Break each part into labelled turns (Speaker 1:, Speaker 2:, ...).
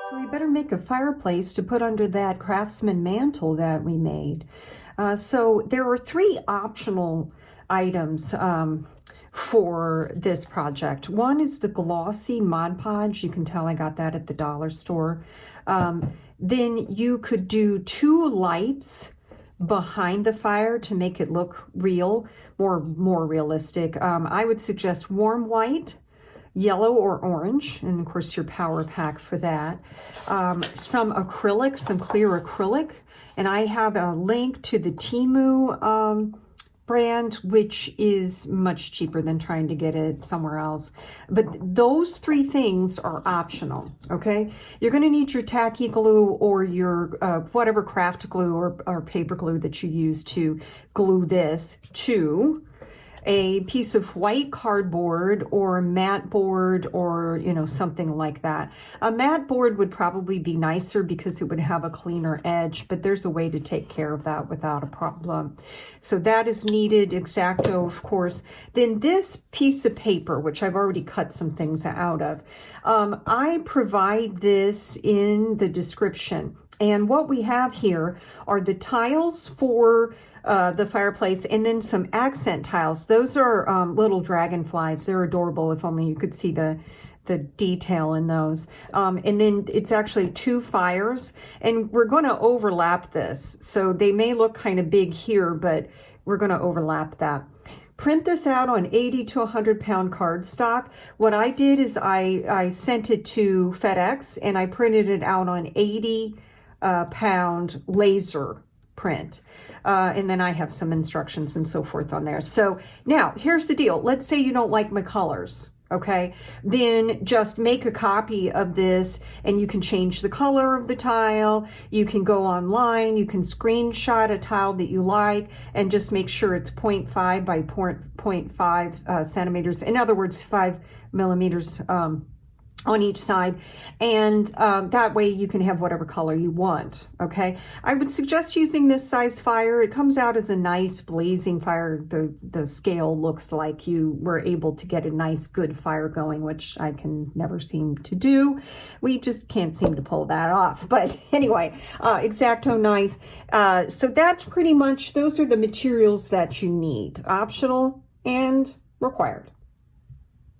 Speaker 1: So we better make a fireplace to put under that Craftsman mantle that we made. So there are three optional items for this project. One is the glossy Mod Podge. You can tell I got that at the dollar store. Then you could do two lights behind the fire to make it look real, more realistic. I would suggest warm white, yellow or orange, and of course your power pack for that. Some acrylic, some clear acrylic, and I have a link to the Temu brand, which is much cheaper than trying to get it somewhere else. But those three things are optional, okay? You're gonna need your tacky glue or your whatever craft glue or paper glue that you use to glue this to a piece of white cardboard or mat board or, you know, something like that. A mat board would probably be nicer because it would have a cleaner edge, but there's a way to take care of that without a problem. So that is needed, exacto, of course. Then this piece of paper, which I've already cut some things out of, I provide this in the description. And what we have here are the tiles for the fireplace, and then some accent tiles. Those are little dragonflies. They're adorable. If only you could see the detail in those. And then it's actually two fires, and we're going to overlap this. So they may look kind of big here, but we're going to overlap that. Print this out on 80 to 100 pound cardstock. What I did is I sent it to FedEx, and I printed it out on 80 pound laser print. And then I have some instructions and so forth on there. So now here's the deal. Let's say you don't like my colors, okay? Then just make a copy of this and you can change the color of the tile. You can go online, you can screenshot a tile that you like and just make sure it's 0.5 by 0.5 centimeters. In other words, 5 millimeters on each side, and that way you can have whatever color you want, okay? I would suggest using this size fire. It comes out as a nice blazing fire. The scale looks like you were able to get a nice good fire going, which I can never seem to do. We just can't seem to pull that off. But anyway, exacto knife. So that's pretty much, those are the materials that you need, optional and required.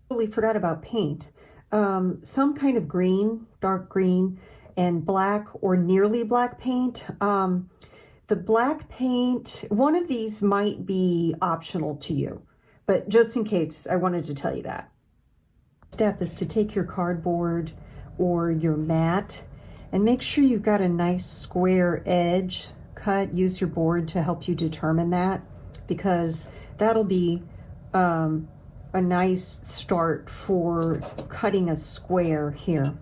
Speaker 1: Totally forgot about paint. Some kind of green, dark green, and black or nearly black paint. The black paint, one of these might be optional to you, but just in case, I wanted to tell you that. Step is to take your cardboard or your mat and make sure you've got a nice square edge cut. Use your board to help you determine that, because that'll be a nice start for cutting a square here.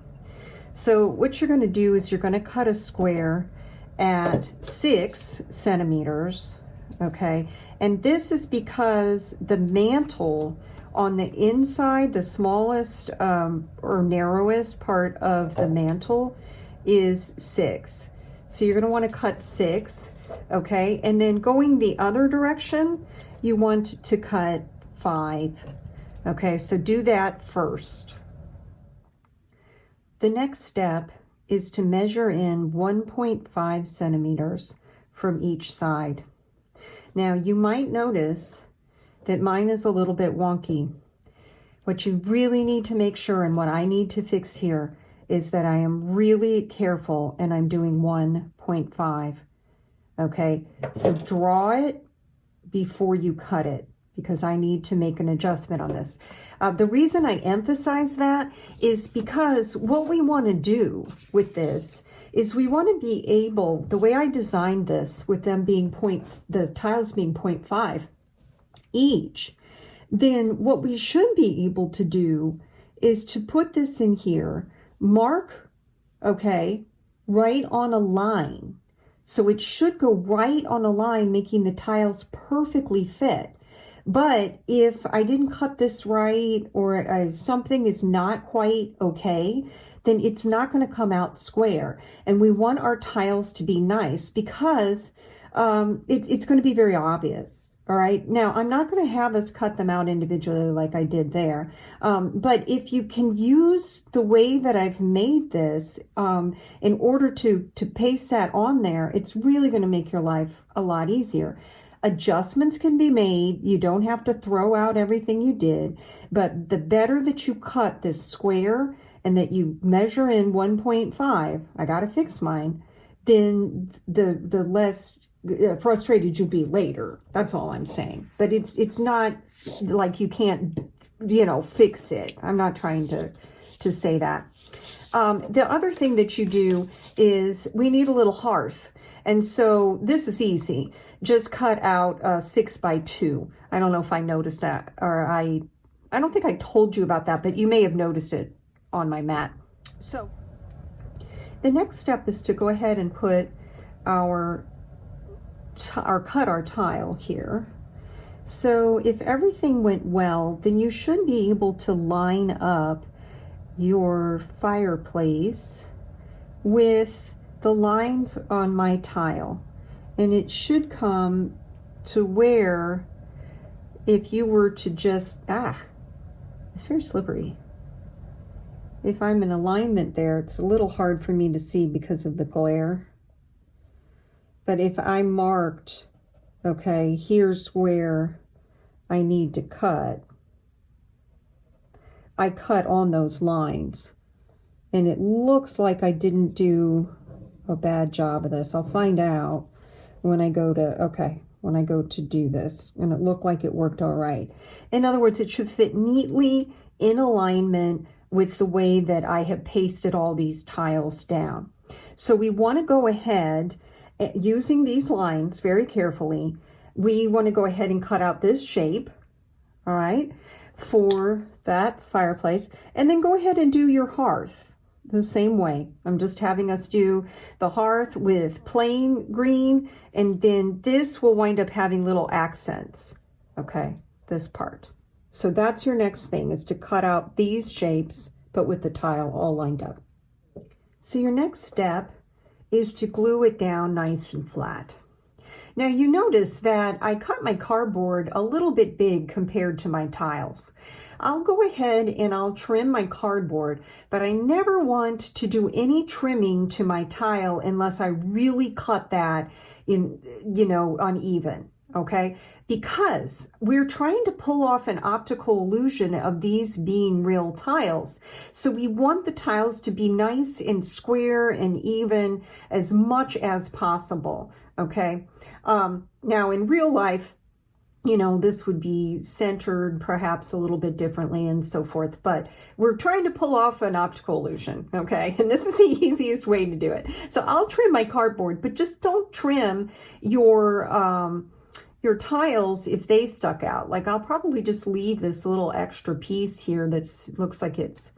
Speaker 1: So what you're going to do is you're going to cut a square at 6 centimeters, okay? And this is because the mantle on the inside, the smallest or narrowest part of the mantle is 6. So you're going to want to cut 6, okay? And then going the other direction, you want to cut 5. Okay, so do that first. The next step is to measure in 1.5 centimeters from each side. Now, you might notice that mine is a little bit wonky. What you really need to make sure, and what I need to fix here, is that I am really careful and I'm doing 1.5. Okay, so draw it before you cut it, because I need to make an adjustment on this. The reason I emphasize that is because what we want to do with this is we want to be able, the way I designed this with them being the tiles being 0.5 each, then what we should be able to do is to put this in here, mark, okay, right on a line. So it should go right on a line, making the tiles perfectly fit. But if I didn't cut this right, or something is not quite okay, then it's not going to come out square. And we want our tiles to be nice, because it's going to be very obvious. All right. Now, I'm not going to have us cut them out individually like I did there. But if you can use the way that I've made this in order to paste that on there, it's really going to make your life a lot easier. Adjustments can be made. You don't have to throw out everything you did, but the better that you cut this square and that you measure in 1.5, I got to fix mine, then the less frustrated you'll be later. That's all I'm saying. But it's not like you can't, fix it. I'm not trying to say that. The other thing that you do is we need a little hearth. And so this is easy. Just cut out 6x2. I don't know if I noticed that, or I don't think I told you about that, but you may have noticed it on my mat. So the next step is to go ahead and put cut our tile here. So if everything went well, then you should be able to line up your fireplace with the lines on my tile. And it should come to where if you were to just, it's very slippery. If I'm in alignment there, it's a little hard for me to see because of the glare. But if I marked, okay, here's where I need to cut, I cut on those lines. And it looks like I didn't do a bad job of this. I'll find out when I go to do this, and it looked like it worked all right. In other words, it should fit neatly in alignment with the way that I have pasted all these tiles down. So we want to go ahead using these lines very carefully. We want to go ahead and cut out this shape, all right, for that fireplace, and then go ahead and do your hearth the same way. I'm just having us do the hearth with plain green, and then this will wind up having little accents, okay, this part. So that's your next thing, is to cut out these shapes, but with the tile all lined up. So your next step is to glue it down nice and flat. Now you notice that I cut my cardboard a little bit big compared to my tiles. I'll go ahead and I'll trim my cardboard, but I never want to do any trimming to my tile unless I really cut that in, uneven, okay? Because we're trying to pull off an optical illusion of these being real tiles. So we want the tiles to be nice and square and even as much as possible, okay? Now in real life, this would be centered perhaps a little bit differently and so forth, but we're trying to pull off an optical illusion, okay? And this is the easiest way to do it. So I'll trim my cardboard, but just don't trim your tiles if they stuck out. Like I'll probably just leave this little extra piece here that's looks like it's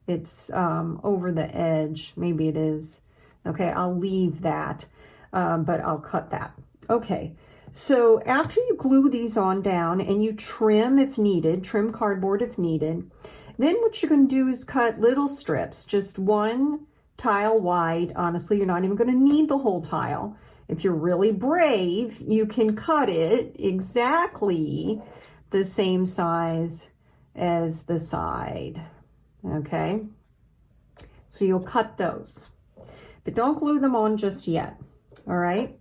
Speaker 1: over the edge. Maybe it is. Okay, I'll leave that, but I'll cut that. Okay, so after you glue these on down and you trim if needed, trim cardboard if needed, then what you're going to do is cut little strips, just one tile wide. Honestly, you're not even going to need the whole tile. If you're really brave, you can cut it exactly the same size as the side, okay? So you'll cut those, but don't glue them on just yet, all right?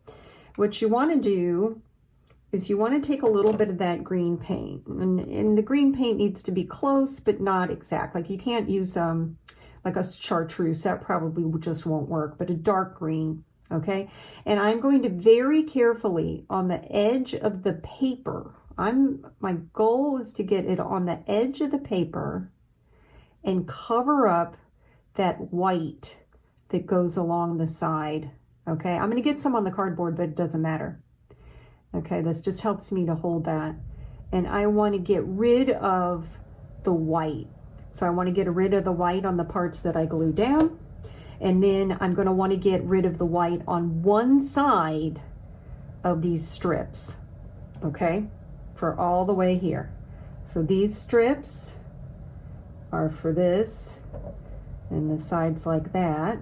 Speaker 1: What you want to do is you want to take a little bit of that green paint, and the green paint needs to be close, but not exact. Like you can't use like a chartreuse, that probably just won't work, but a dark green, okay? And I'm going to very carefully on the edge of the paper, my goal is to get it on the edge of the paper and cover up that white that goes along the side. Okay, I'm going to get some on the cardboard, but it doesn't matter. Okay, this just helps me to hold that. And I want to get rid of the white. So I want to get rid of the white on the parts that I glue down. And then I'm going to want to get rid of the white on one side of these strips. Okay, for all the way here. So these strips are for this, and the sides like that.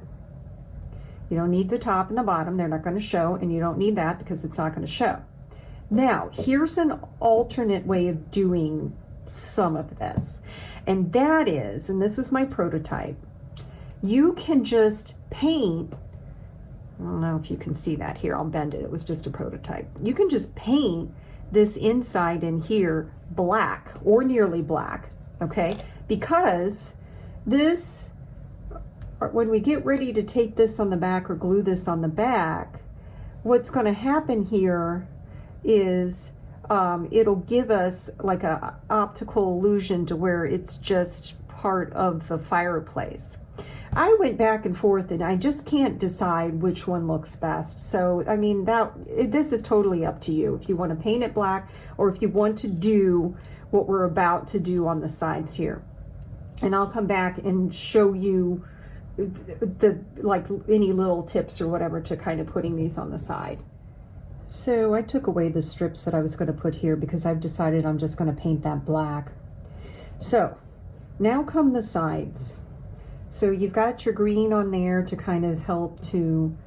Speaker 1: You don't need the top and the bottom. They're not going to show, and you don't need that because it's not going to show. Now, here's an alternate way of doing some of this, and that is, and this is my prototype, you can just paint, I don't know if you can see that here, I'll bend it, it was just a prototype. You can just paint this inside in here black or nearly black, okay? Because this, when we get ready to take this on the back or glue this on the back, what's going to happen here is it'll give us like a optical illusion to where it's just part of the fireplace. I went back and forth and I just can't decide which one looks best. So, I mean, this is totally up to you. If you want to paint it black or if you want to do what we're about to do on the sides here. And I'll come back and show you like any little tips or whatever to kind of putting these on the side. So I took away the strips that I was going to put here because I've decided I'm just going to paint that black. So now come the sides. So you've got your green on there to kind of help to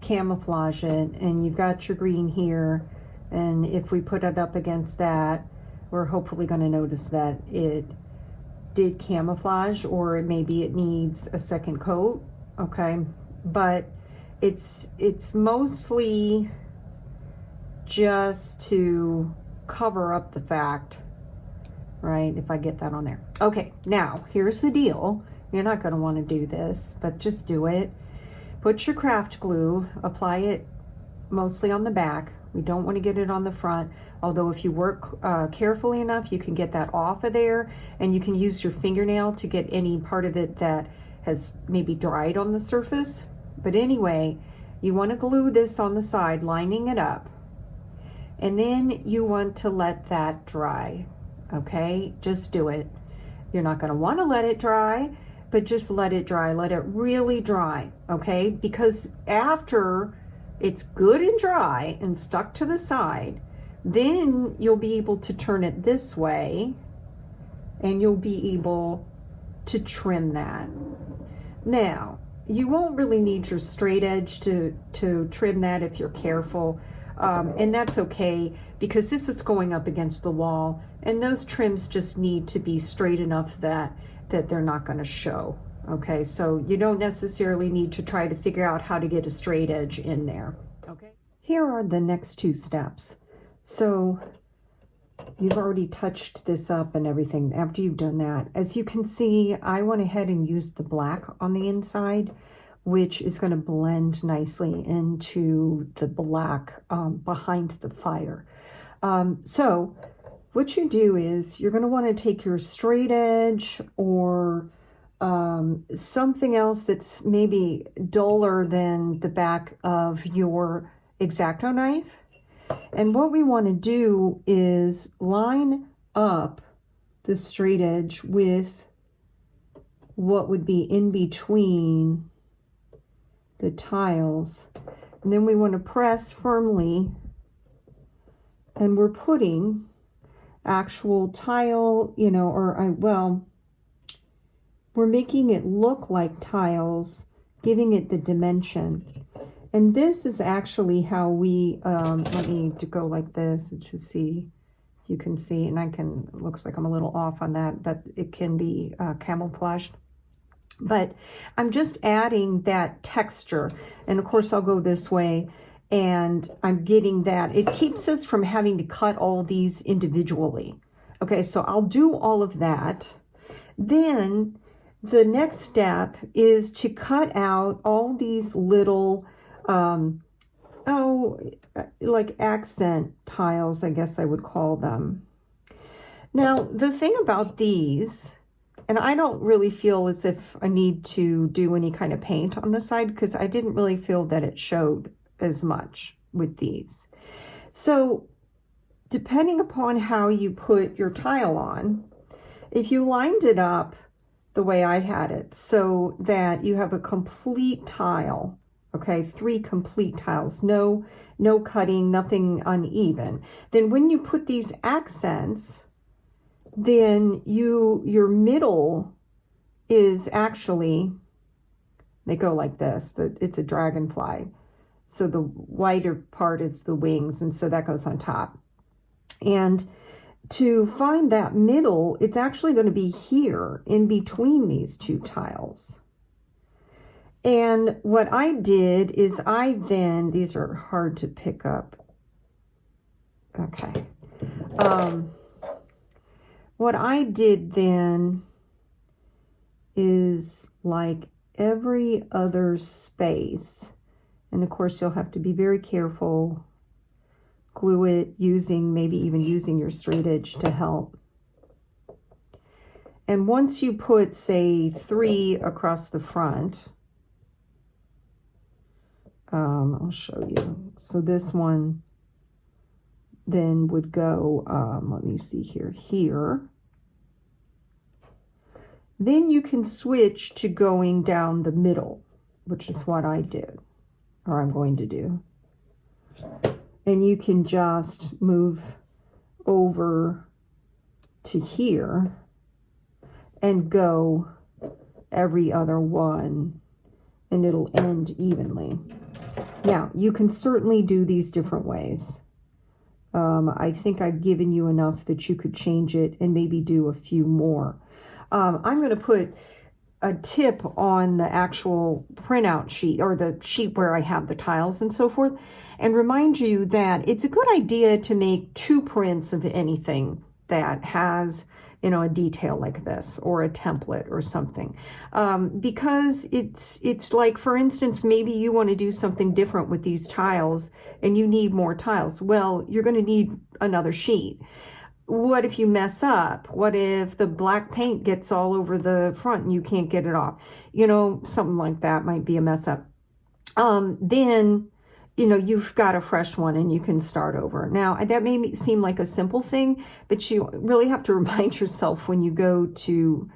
Speaker 1: camouflage it, and you've got your green here, and if we put it up against that, we're hopefully going to notice that it did camouflage, or maybe it needs a second coat, okay? But it's mostly just to cover up the fact, right? If I get that on there. Okay, now here's the deal. You're not going to want to do this, but just do it. Put your craft glue, apply it mostly on the back. We don't want to get it on the front, although if you work carefully enough, you can get that off of there, and you can use your fingernail to get any part of it that has maybe dried on the surface. But anyway, you want to glue this on the side, lining it up, and then you want to let that dry, okay? Just do it. You're not going to want to let it dry, but just let it dry. Let it really dry, okay? Because after it's good and dry and stuck to the side, then you'll be able to turn it this way and you'll be able to trim that. Now, you won't really need your straight edge to trim that if you're careful, and that's okay because this is going up against the wall, and those trims just need to be straight enough that they're not going to show. Okay, so you don't necessarily need to try to figure out how to get a straight edge in there. Okay, here are the next two steps. So you've already touched this up and everything. After you've done that, as you can see, I went ahead and used the black on the inside, which is going to blend nicely into the black behind the fire. So what you do is you're going to want to take your straight edge or something else that's maybe duller than the back of your exacto knife. And what we want to do is line up the straight edge with what would be in between the tiles. And then we want to press firmly, and we're putting actual tile, you know, we're making it look like tiles, giving it the dimension. And this is actually how we, let me go like this to see if you can see, and it looks like I'm a little off on that, but it can be camouflaged. But I'm just adding that texture, and of course I'll go this way, and I'm getting that. It keeps us from having to cut all these individually. Okay, so I'll do all of that. Then the next step is to cut out all these little, like accent tiles, I guess I would call them. Now, the thing about these, and I don't really feel as if I need to do any kind of paint on the side because I didn't really feel that it showed as much with these. So depending upon how you put your tile on, if you lined it up the way I had it so that you have a complete tile, okay, 3 complete tiles, no cutting, nothing uneven, then when you put these accents, then your middle is actually They go like this. It's a dragonfly. So the whiter part is the wings, and so that goes on top. And to find that middle, it's actually going to be here in between these two tiles. And what I did is these are hard to pick up. Okay. What I did then is, like every other space, and of course you'll have to be very careful, glue it maybe even using your straight edge to help. And once you put, say, 3 across the front, I'll show you. So this one then would go, let me see here. Then you can switch to going down the middle, which is what I did, or I'm going to do. And you can just move over to here and go every other one, and it'll end evenly. Now, you can certainly do these different ways. I think I've given you enough that you could change it and maybe do a few more. I'm going to put a tip on the actual printout sheet, or the sheet where I have the tiles and so forth, and remind you that it's a good idea to make 2 prints of anything that has, you know, a detail like this, or a template or something, because it's like, for instance, maybe you want to do something different with these tiles and you need more tiles. Well, you're going to need another sheet. What if you mess up? What if the black paint gets all over the front and you can't get it off? You know, something like that might be a mess up. Then, you know, you've got a fresh one and you can start over. Now, that may seem like a simple thing, but you really have to remind yourself when you go to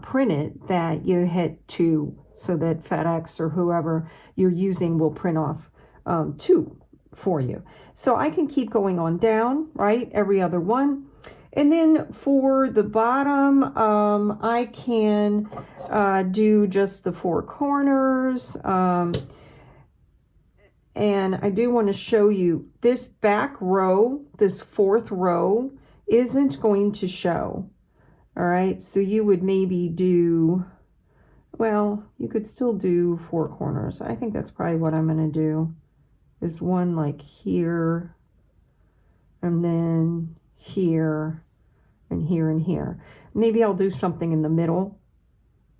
Speaker 1: print it that you hit 2, so that FedEx or whoever you're using will print off 2 for you. So I can keep going on down, right? Every other one. And then for the bottom, I can do just the 4 corners. And I do want to show you this back row, this 4th row isn't going to show. All right, so you would maybe do, well, you could still do 4 corners. I think that's probably what I'm going to do. Is one like here, and then here, and here, and here. Maybe I'll do something in the middle.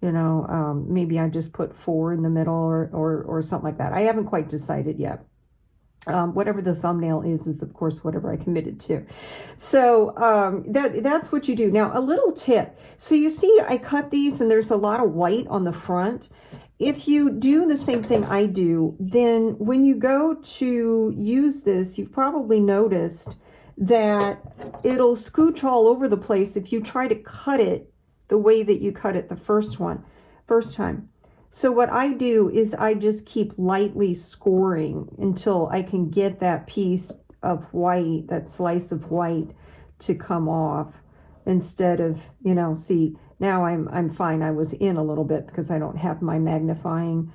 Speaker 1: You know, maybe I just put 4 in the middle, or something like that. I haven't quite decided yet. Whatever the thumbnail is of course whatever I committed to. So that's what you do. Now, a little tip. So you see I cut these and there's a lot of white on the front. If you do the same thing I do, then when you go to use this, you've probably noticed that it'll scooch all over the place if you try to cut it the way that you cut it the first time. So what I do is I just keep lightly scoring until I can get that piece of white, that slice of white, to come off, instead of, you know, see, now I'm fine. I was in a little bit because I don't have my magnifying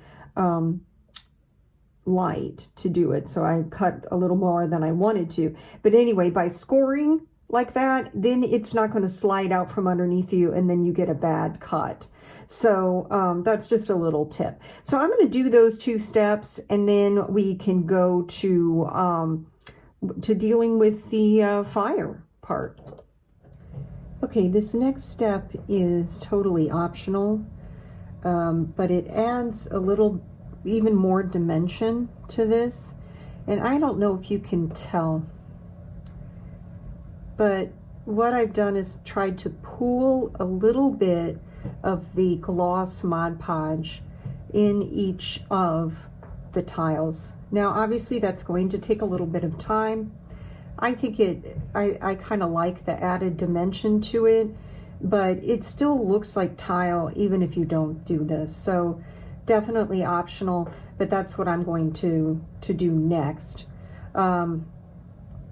Speaker 1: light to do it. So I cut a little more than I wanted to. But anyway, by scoring like that, then it's not going to slide out from underneath you and then you get a bad cut. So that's just a little tip. So I'm going to do those 2 steps, and then we can go to dealing with the fire part. Okay, this next step is totally optional, but it adds a little, even more dimension to this. And I don't know if you can tell, but what I've done is tried to pool a little bit of the gloss Mod Podge in each of the tiles. Now, obviously that's going to take a little bit of time. I think I kind of like the added dimension to it, but it still looks like tile even if you don't do this. So definitely optional, but that's what I'm going to do next. And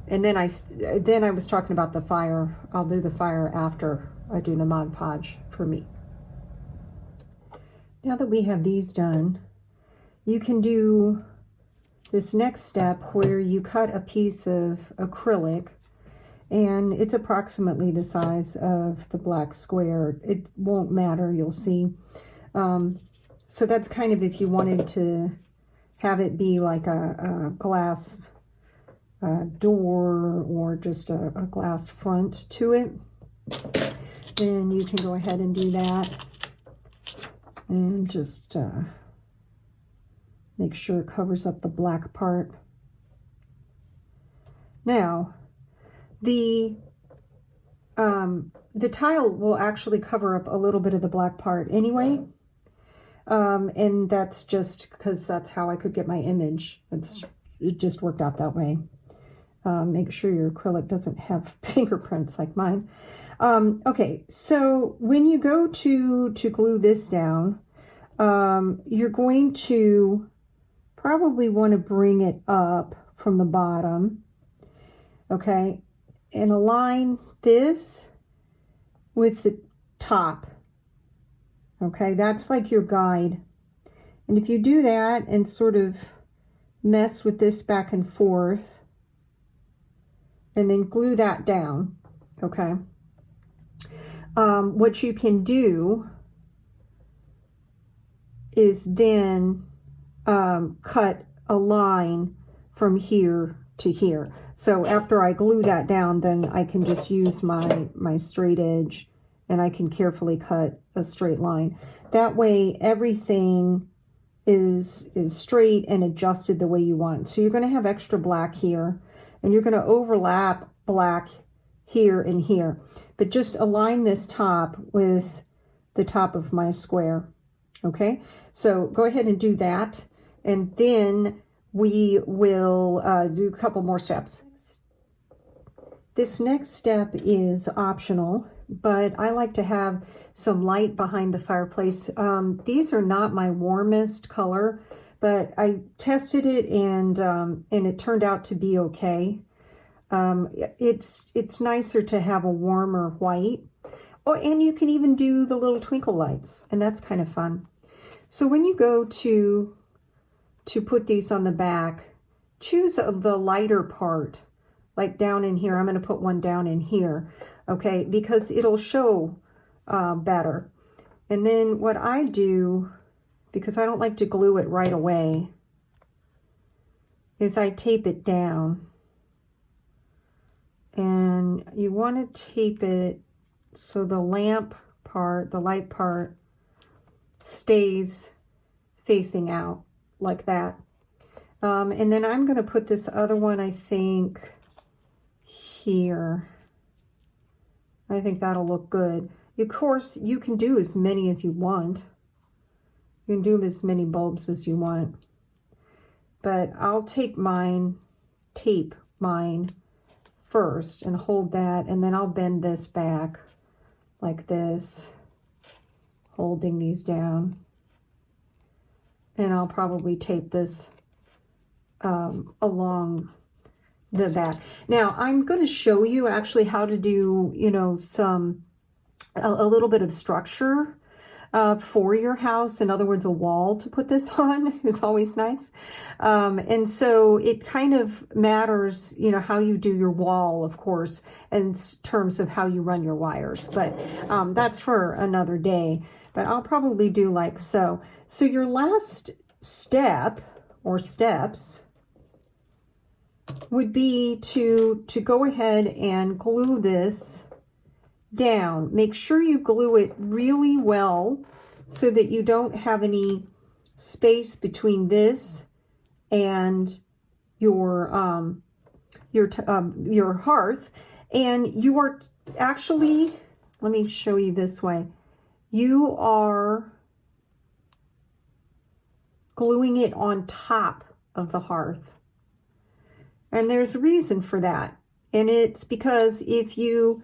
Speaker 1: then I was talking about the fire. I'll do the fire after I do the Mod Podge for me. Now that we have these done, you can do this next step where you cut a piece of acrylic, and it's approximately the size of the black square. It won't matter, you'll see. So that's kind of if you wanted to have it be like a glass door or just a glass front to it, then you can go ahead and do that. And just make sure it covers up the black part. Now, the tile will actually cover up a little bit of the black part anyway. And that's just because that's how I could get my image. It just worked out that way. Make sure your acrylic doesn't have fingerprints like mine. Okay, so when you go to glue this down, you're going to probably want to bring it up from the bottom, okay, and align this with the top. Okay, that's like your guide. And if you do that and sort of mess with this back and forth, and then glue that down, okay, what you can do is then cut a line from here to here. So after I glue that down, then I can just use my straight edge, and I can carefully cut a straight line. That way everything is straight and adjusted the way you want. So you're going to have extra black here, and you're going to overlap black here and here, but just align this top with the top of my square. Okay, so go ahead and do that, and then we will do a couple more steps. This next step is optional, but I like to have some light behind the fireplace. These are not my warmest color, but I tested it, and it turned out to be okay. It's nicer to have a warmer white. Oh, and you can even do the little twinkle lights, and that's kind of fun. So when you go to put these on the back, choose the lighter part, like down in here. I'm going to put one down in here, okay, because it'll show better. And then what I do, because I don't like to glue it right away, is I tape it down. And you want to tape it so the lamp part, the light part, stays facing out like that. And then I'm going to put this other one, I think, here. I think that'll look good. Of course, you can do as many as you want. You can do as many bulbs as you want. But I'll tape mine first and hold that, and then I'll bend this back like this, holding these down. And I'll probably tape this along the back. Now I'm going to show you actually how to do, you know, a little bit of structure for your house. In other words, a wall to put this on is always nice. And so it kind of matters, you know, how you do your wall, of course, in terms of how you run your wires. But that's for another day. But I'll probably do like so. So your last step or steps would be to go ahead and glue this down. Make sure you glue it really well so that you don't have any space between this and your hearth. And you are actually, let me show you this way. You are gluing it on top of the hearth. And there's a reason for that. And it's because if you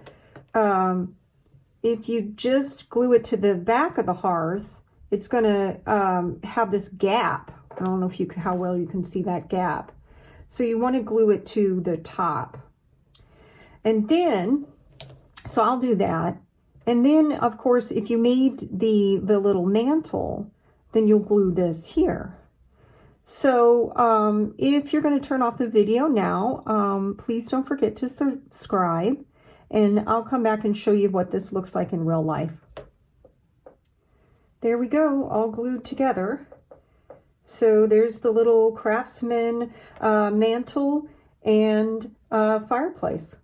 Speaker 1: just glue it to the back of the hearth, it's going to have this gap. I don't know if how well you can see that gap. So you want to glue it to the top. And then, so I'll do that. And then, of course, if you made the little mantle, then you'll glue this here. So if you're going to turn off the video now, please don't forget to subscribe, and I'll come back and show you what this looks like in real life. There we go, all glued together. So there's the little Craftsman mantle and fireplace.